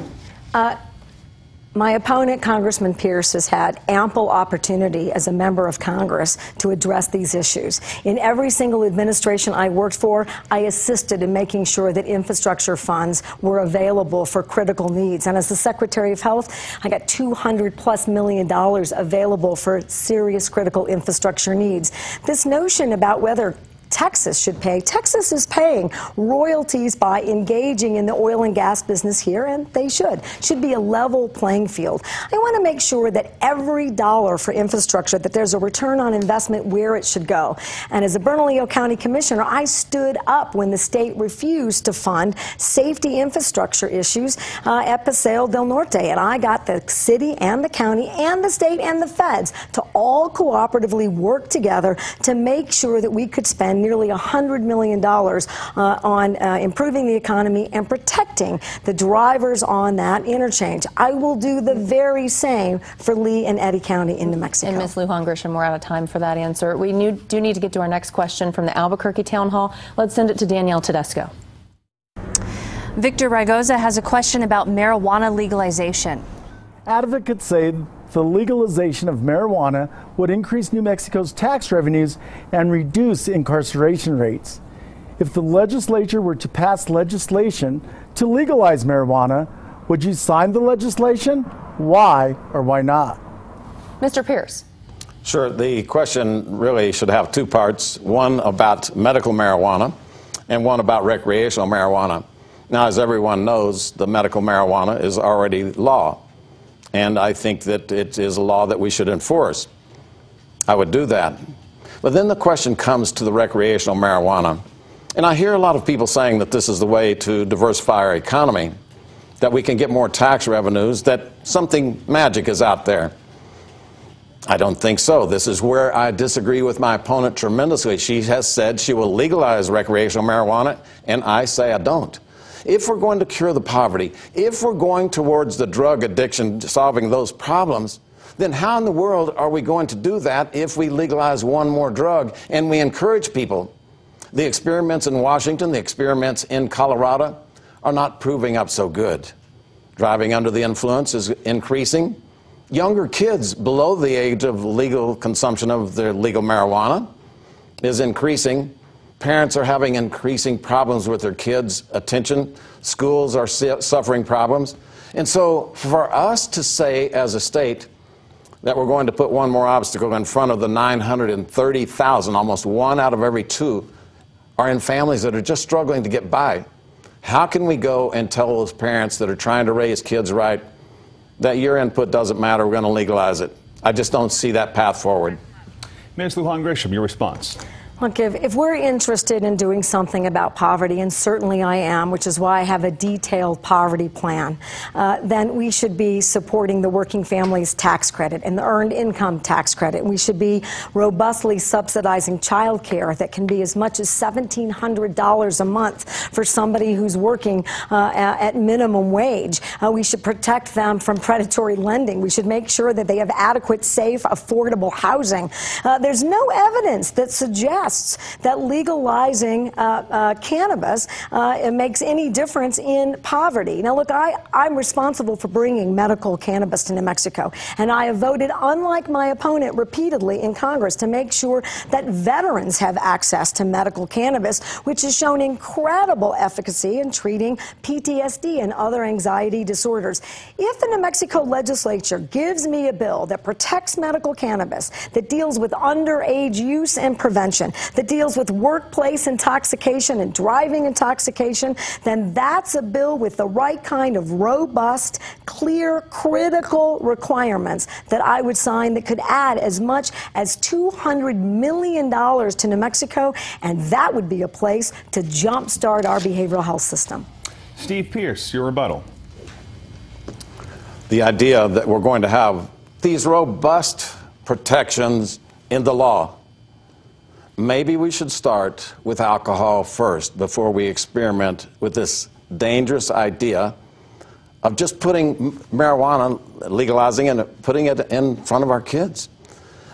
My opponent, Congressman Pearce, has had ample opportunity as a member of Congress to address these issues. In every single administration I worked for, I assisted in making sure that infrastructure funds were available for critical needs. And as the Secretary of Health, I got $200+ million available for serious critical infrastructure needs. This notion about whether Texas should pay. Texas is paying royalties by engaging in the oil and gas business here, and they should be a level playing field. I want to make sure that every dollar for infrastructure, that there's a return on investment where it should go. And as a Bernalillo County Commissioner, I stood up when the state refused to fund safety infrastructure issues at Paseo del Norte, and I got the city and the county and the state and the feds to all cooperatively work together to make sure that we could spend nearly $100 million on improving the economy and protecting the drivers on that interchange. I will do the very same for Lee and Eddy County in New Mexico. And Ms. Lujan Grisham, we're out of time for that answer. We do need to get to our next question from the Albuquerque Town Hall. Let's send it to Danielle Tedesco. Victor Ragoza has a question about marijuana legalization. Advocates say the legalization of marijuana would increase New Mexico's tax revenues and reduce incarceration rates. If the legislature were to pass legislation to legalize marijuana, would you sign the legislation? Why or why not? Mr. Pearce. Sure. The question really should have two parts, one about medical marijuana and one about recreational marijuana. Now, as everyone knows, the medical marijuana is already law, and I think that it is a law that we should enforce. I would do that. But then the question comes to the recreational marijuana, and I hear a lot of people saying that this is the way to diversify our economy, that we can get more tax revenues, that something magic is out there. I don't think so. This is where I disagree with my opponent tremendously. She has said she will legalize recreational marijuana, and I say I don't. If we're going to cure the poverty, if we're going towards the drug addiction, solving those problems, then how in the world are we going to do that if we legalize one more drug and we encourage people? The experiments in Washington, the experiments in Colorado are not proving up so good. Driving under the influence is increasing. Younger kids below the age of legal consumption of their legal marijuana is increasing. Parents are having increasing problems with their kids' attention. Schools are suffering problems. And so for us to say as a state that we're going to put one more obstacle in front of the 930,000, almost one out of every two, are in families that are just struggling to get by. How can we go and tell those parents that are trying to raise kids right that your input doesn't matter, we're going to legalize it? I just don't see that path forward. Ms. Lujan Grisham, your response. Look, if we're interested in doing something about poverty, and certainly I am, which is why I have a detailed poverty plan, then we should be supporting the working families tax credit and the earned income tax credit. We should be robustly subsidizing child care that can be as much as $1,700 a month for somebody who's working at minimum wage. We should protect them from predatory lending. We should make sure that they have adequate, safe, affordable housing. There's no evidence that suggests that legalizing cannabis makes any difference in poverty. Now, look, I'm responsible for bringing medical cannabis to New Mexico, and I have voted, unlike my opponent, repeatedly in Congress to make sure that veterans have access to medical cannabis, which has shown incredible efficacy in treating PTSD and other anxiety disorders. If the New Mexico legislature gives me a bill that protects medical cannabis, that deals with underage use and prevention, that deals with workplace intoxication and driving intoxication, then that's a bill with the right kind of robust, clear, critical requirements that I would sign that could add as much as $200 million to New Mexico, and that would be a place to jumpstart our behavioral health system. Steve Pearce, your rebuttal. The idea that we're going to have these robust protections in the law. Maybe we should start with alcohol first before we experiment with this dangerous idea of just putting marijuana, legalizing and putting it in front of our kids.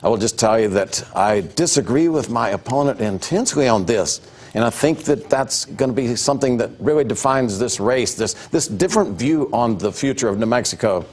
I will just tell you that I disagree with my opponent intensely on this, and I think that that's going to be something that really defines this race, this different view on the future of New Mexico.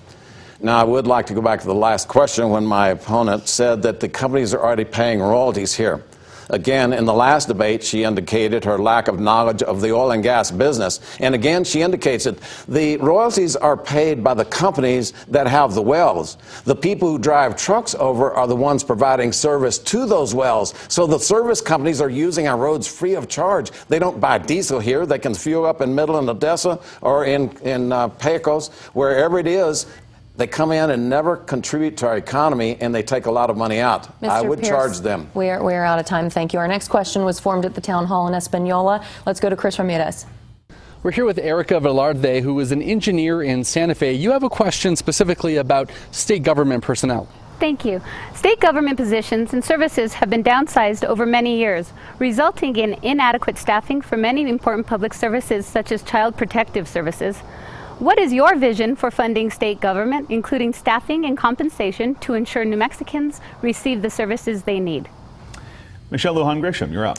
Now, I would like to go back to the last question when my opponent said that the companies are already paying royalties here. Again, in the last debate, she indicated her lack of knowledge of the oil and gas business. And again, she indicates that the royalties are paid by the companies that have the wells. The people who drive trucks over are the ones providing service to those wells. So the service companies are using our roads free of charge. They don't buy diesel here. They can fuel up in Midland, Odessa, or in Pecos, wherever it is. They come in and never contribute to our economy, and they take a lot of money out. Mr. I would Pearce, charge them. We are out of time. Thank you. Our next question was formed at the town hall in Espanola. Let's go to Chris Ramirez. We're here with Erica Velarde, who is an engineer in Santa Fe. You have a question specifically about state government personnel. Thank you. State government positions and services have been downsized over many years, resulting in inadequate staffing for many important public services such as child protective services. What is your vision for funding state government, including staffing and compensation, to ensure New Mexicans receive the services they need? Michelle Lujan Grisham, you're up.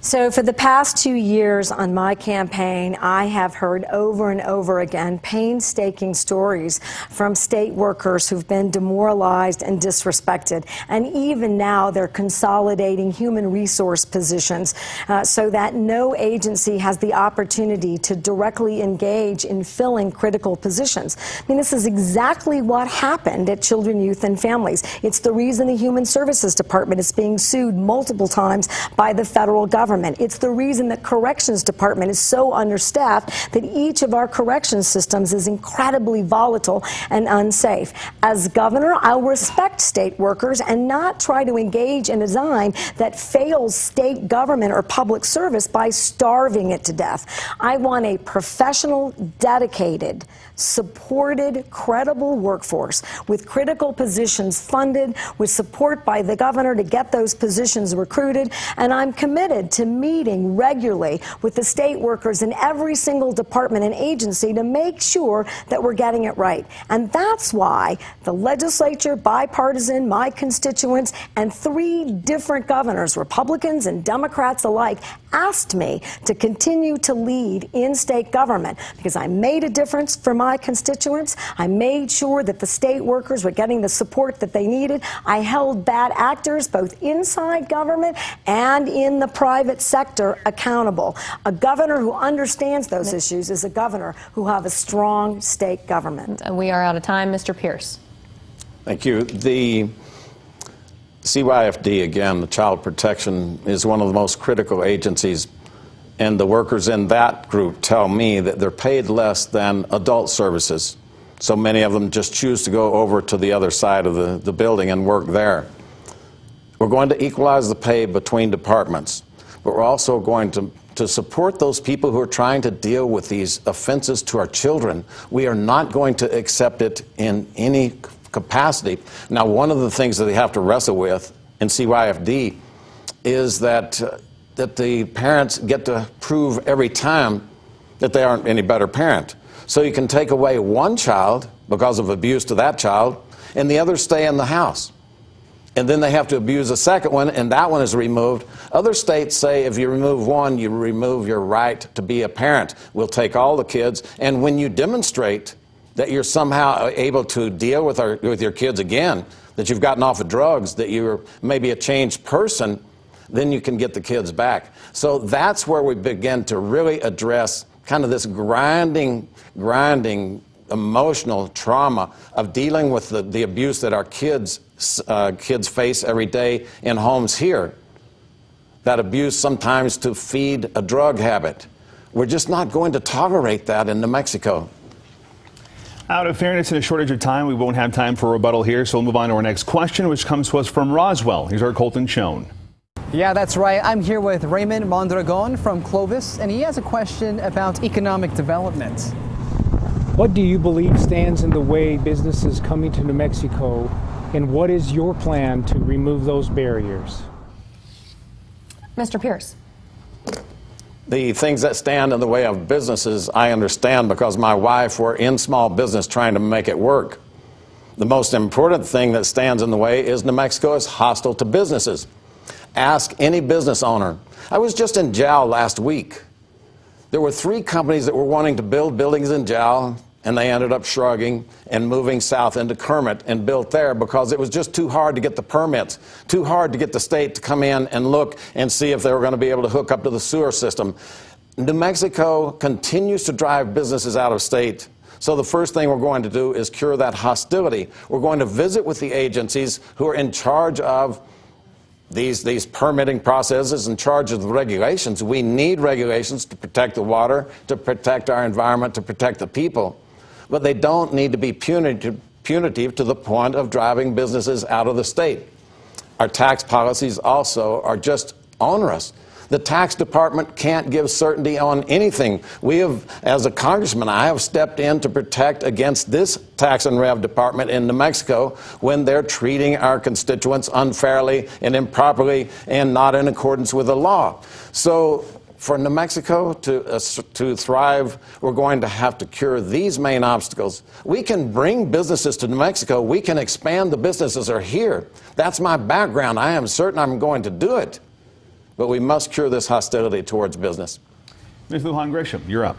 So for the past 2 years on my campaign, I have heard over and over again painstaking stories from state workers who've been demoralized and disrespected. And even now, they're consolidating human resource positions so that no agency has the opportunity to directly engage in filling critical positions. I mean, this is exactly what happened at Children, Youth, and Families. It's the reason the Human Services Department is being sued multiple times by the federal government. It's the reason the Corrections Department is so understaffed that each of our corrections systems is incredibly volatile and unsafe. As governor, I'll respect state workers and not try to engage in a design that fails state government or public service by starving it to death. I want a professional, dedicated, supported, credible workforce with critical positions funded, with support by the governor to get those positions recruited, and I'm committed to meeting regularly with the state workers in every single department and agency to make sure that we're getting it right. And that's why the legislature, bipartisan, my constituents, and 3 different governors, Republicans and Democrats alike, asked me to continue to lead in state government because I made a difference for my constituents. I made sure that the state workers were getting the support that they needed. I held bad actors, both inside government and in the private sector, accountable. A governor who understands those issues is a governor who has a strong state government. We are out of time. Mr. Pearce. Thank you. The CYFD, again, the Child Protection, is one of the most critical agencies, and the workers in that group tell me that they're paid less than adult services. So many of them just choose to go over to the other side of the building and work there. We're going to equalize the pay between departments, but we're also going to support those people who are trying to deal with these offenses to our children. We are not going to accept it in any capacity. Now, one of the things that they have to wrestle with in CYFD is that the parents get to prove every time that they aren't any better parent. So you can take away one child because of abuse to that child, and the others stay in the house. And then they have to abuse a second one, and that one is removed. Other states say if you remove one, you remove your right to be a parent. We'll take all the kids, and when you demonstrate that you're somehow able to deal with your kids again, that you've gotten off of drugs, that you're maybe a changed person, then you can get the kids back. So that's where we begin to really address kind of this grinding emotional trauma of dealing with the abuse that our kids face every day in homes here. That abuse sometimes to feed a drug habit. We're just not going to tolerate that in New Mexico. Out of fairness and a shortage of time, we won't have time for a rebuttal here, so we'll move on to our next question, which comes to us from Roswell. Here's our Colton Schoen. Yeah, that's right. I'm here with Raymond Mondragon from Clovis, and he has a question about economic development. What do you believe stands in the way businesses coming to New Mexico, and what is your plan to remove those barriers? Mr. Pearce. The things that stand in the way of businesses, I understand because my wife were in small business trying to make it work. The most important thing that stands in the way is New Mexico is hostile to businesses. Ask any business owner. I was just in Jal last week. There were 3 companies that were wanting to build buildings in Jal, and they ended up shrugging and moving south into Kermit and built there because it was just too hard to get the permits, too hard to get the state to come in and look and see if they were going to be able to hook up to the sewer system. New Mexico continues to drive businesses out of state. So the first thing we're going to do is cure that hostility. We're going to visit with the agencies who are in charge of these permitting processes, in charge of the regulations. We need regulations to protect the water, to protect our environment, to protect the people. But they don't need to be punitive to the point of driving businesses out of the state. Our tax policies also are just onerous. The tax department can't give certainty on anything. We have, as a congressman, I have stepped in to protect against this tax and rev department in New Mexico when they're treating our constituents unfairly and improperly and not in accordance with the law. So for New Mexico to thrive, we're going to have to cure these main obstacles. We can bring businesses to New Mexico. We can expand the businesses that are here. That's my background. I am certain I'm going to do it. But we must cure this hostility towards business. Ms. Lujan Grisham, you're up.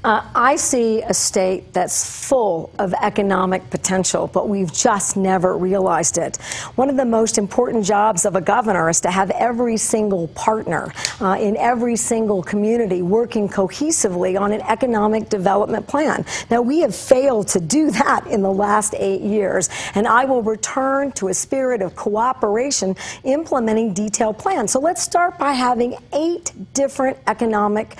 I see a state that's full of economic potential, but we've just never realized it. One of the most important jobs of a governor is to have every single partner in every single community working cohesively on an economic development plan. Now, we have failed to do that in the last 8 years, and I will return to a spirit of cooperation implementing detailed plans. So let's start by having 8 different economic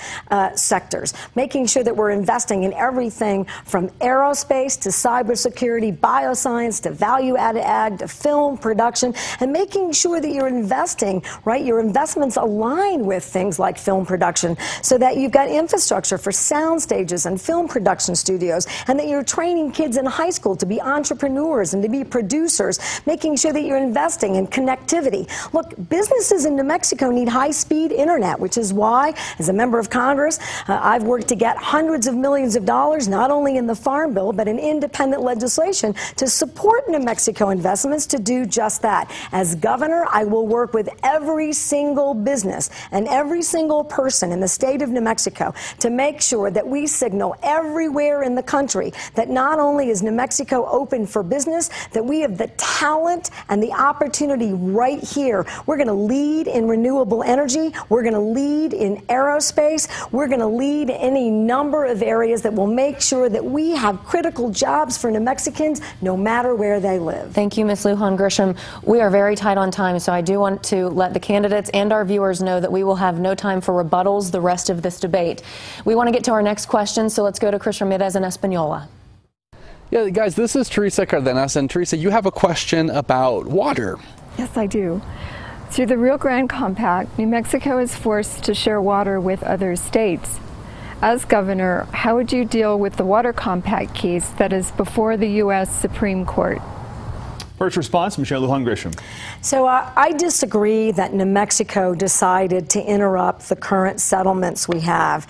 sectors, making sure that we're investing in everything from aerospace to cybersecurity, bioscience to value-added ag to film production, and making sure that you're investing, right? Your investments align with things like film production so that you've got infrastructure for sound stages and film production studios, and that you're training kids in high school to be entrepreneurs and to be producers, making sure that you're investing in connectivity. Look, businesses in New Mexico need high-speed internet, which is why, as a member of Congress, I've worked to get hundreds of millions of dollars, not only in the Farm Bill, but in independent legislation to support New Mexico investments to do just that. As governor, I will work with every single business and every single person in the state of New Mexico to make sure that we signal everywhere in the country that not only is New Mexico open for business, that we have the talent and the opportunity right here. We're going to lead in renewable energy. We're going to lead in aerospace. We're going to lead in any number of areas that will make sure that we have critical jobs for New Mexicans no matter where they live. Thank you, Ms. Lujan Grisham. We are very tight on time, so I do want to let the candidates and our viewers know that we will have no time for rebuttals the rest of this debate. We want to get to our next question, so let's go to Chris Ramirez in Espanola. Yeah, guys, this is Teresa Cardenas, and Teresa, you have a question about water. Yes, I do. Through the Rio Grande Compact, New Mexico is forced to share water with other states. As governor, how would you deal with the water compact case that is before the U.S. Supreme Court? First response, Michelle Lujan Grisham. So I disagree that New Mexico decided to interrupt the current settlements we have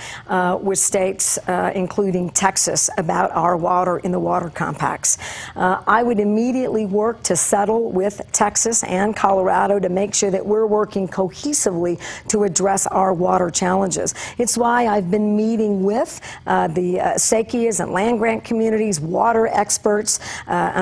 with states, including Texas, about our water in the water compacts. I would immediately work to settle with Texas and Colorado to make sure that we're working cohesively to address our water challenges. It's why I've been meeting with the acequias and land-grant communities, water experts,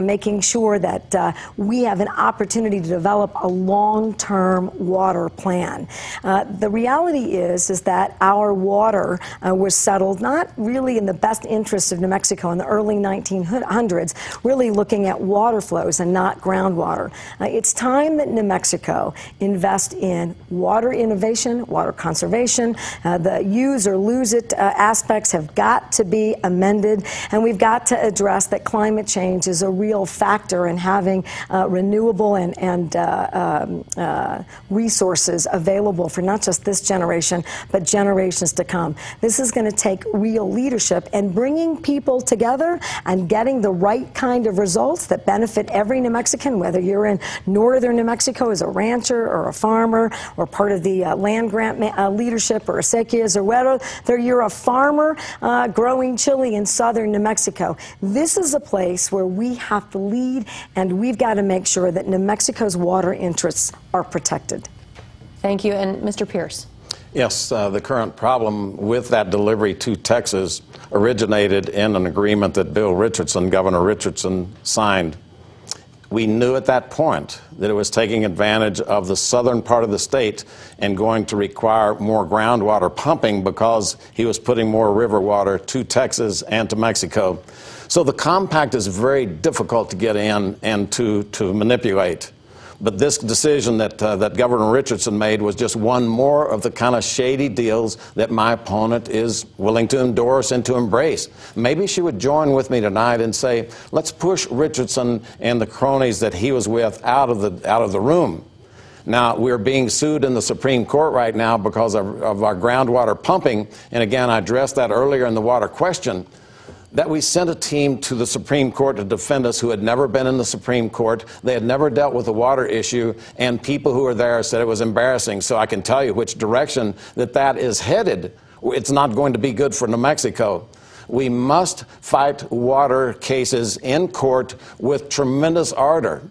making sure that we have an opportunity to develop a long-term water plan. The reality is that our water was settled not really in the best interest of New Mexico in the early 1900s, really looking at water flows and not groundwater. It's time that New Mexico invest in water innovation, water conservation. The use or lose it aspects have got to be amended, and we've got to address that climate change is a real factor in having renewable and resources available for not just this generation, but generations to come. This is going to take real leadership and bringing people together and getting the right kind of results that benefit every New Mexican, whether you're in northern New Mexico as a rancher or a farmer or part of the land-grant leadership or acequias, or whether you're a farmer growing chili in southern New Mexico. This is a place where we have to lead, and we've got to make sure that New Mexico's water interests are protected. Thank you. And Mr. Pearce. Yes, the current problem with that delivery to Texas originated in an agreement that Governor Richardson, signed. We knew at that point that it was taking advantage of the southern part of the state and going to require more groundwater pumping because he was putting more river water to Texas and to Mexico. So the compact is very difficult to get in and to manipulate. But this decision that Governor Richardson made was just one more of the kind of shady deals that my opponent is willing to endorse and to embrace. Maybe she would join with me tonight and say, let's push Richardson and the cronies that he was with out of the room. Now, we're being sued in the Supreme Court right now because of our groundwater pumping. And again, I addressed that earlier in the water question, that we sent a team to the Supreme Court to defend us who had never been in the Supreme Court. They had never dealt with the water issue, and people who were there said it was embarrassing. So I can tell you which direction that is headed. It's not going to be good for New Mexico. We must fight water cases in court with tremendous ardor.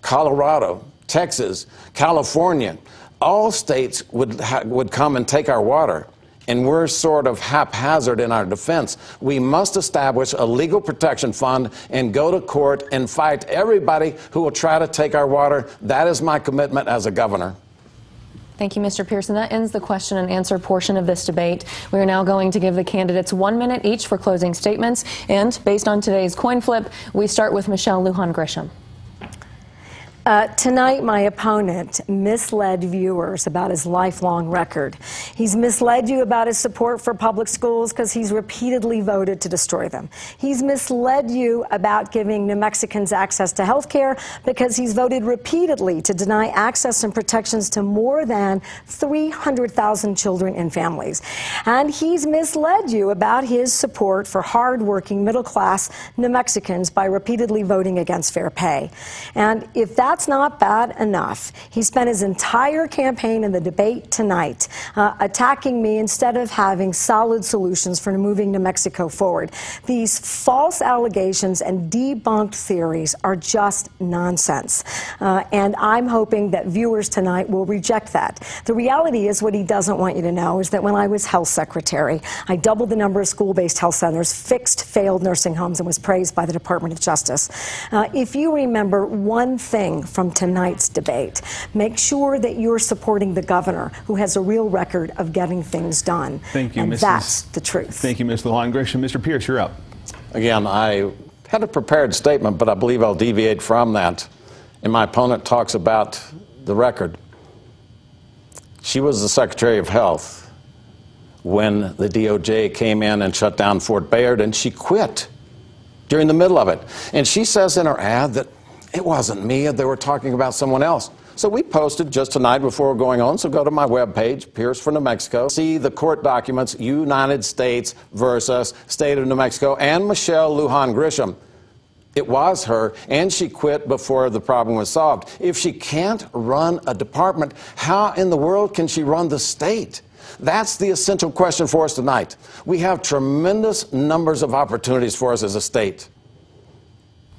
Colorado, Texas, California, all states would come and take our water, and we're sort of haphazard in our defense. We must establish a legal protection fund and go to court and fight everybody who will try to take our water. That is my commitment as a governor. Thank you, Mr. Pearce. And that ends the question and answer portion of this debate. We are now going to give the candidates 1 minute each for closing statements. And based on today's coin flip, we start with Michelle Lujan Grisham. Tonight, my opponent misled viewers about his lifelong record. He's misled you about his support for public schools because he's repeatedly voted to destroy them. He's misled you about giving New Mexicans access to health care because he's voted repeatedly to deny access and protections to more than 300,000 children and families. And he's misled you about his support for hardworking, middle-class New Mexicans by repeatedly voting against fair pay. And if that's not bad enough, he spent his entire campaign in the debate tonight attacking me instead of having solid solutions for moving New Mexico forward. These false allegations and debunked theories are just nonsense. And I'm hoping that viewers tonight will reject that. The reality is, what he doesn't want you to know is that when I was health secretary, I doubled the number of school-based health centers, fixed failed nursing homes, and was praised by the Department of Justice. If you remember one thing from tonight's debate, make sure that you're supporting the governor, who has a real record of getting things done. Thank you, and that's the truth. Thank you, Ms. Lujan Grisham. Mr. Pearce, you're up. Again, I had a prepared statement, but I believe I'll deviate from that. And my opponent talks about the record. She was the Secretary of Health when the DOJ came in and shut down Fort Bayard, and she quit during the middle of it. And she says in her ad that it wasn't me, they were talking about someone else. So we posted just tonight before going on, so go to my webpage, Pearce for New Mexico, see the court documents, United States versus State of New Mexico, and Michelle Lujan Grisham. It was her, and she quit before the problem was solved. If she can't run a department, how in the world can she run the state? That's the essential question for us tonight. We have tremendous numbers of opportunities for us as a state.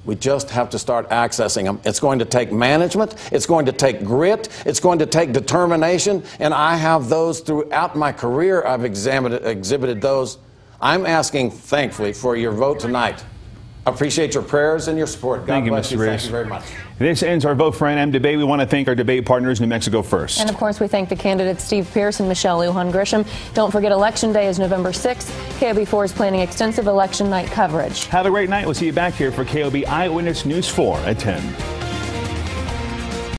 We just have to start accessing them. It's going to take management. It's going to take grit. It's going to take determination. And I have those throughout my career. I've exhibited those. I'm asking, thankfully, for your vote tonight. I appreciate your prayers and your support. God bless you. Thank you very much. This ends our Vote for NM debate. We want to thank our debate partners, New Mexico First. And of course, we thank the candidates Steve Pearce and Michelle Lujan Grisham. Don't forget, Election Day is November 6th. KOB4 is planning extensive election night coverage. Have a great night. We'll see you back here for KOB Eyewitness News 4 at 10.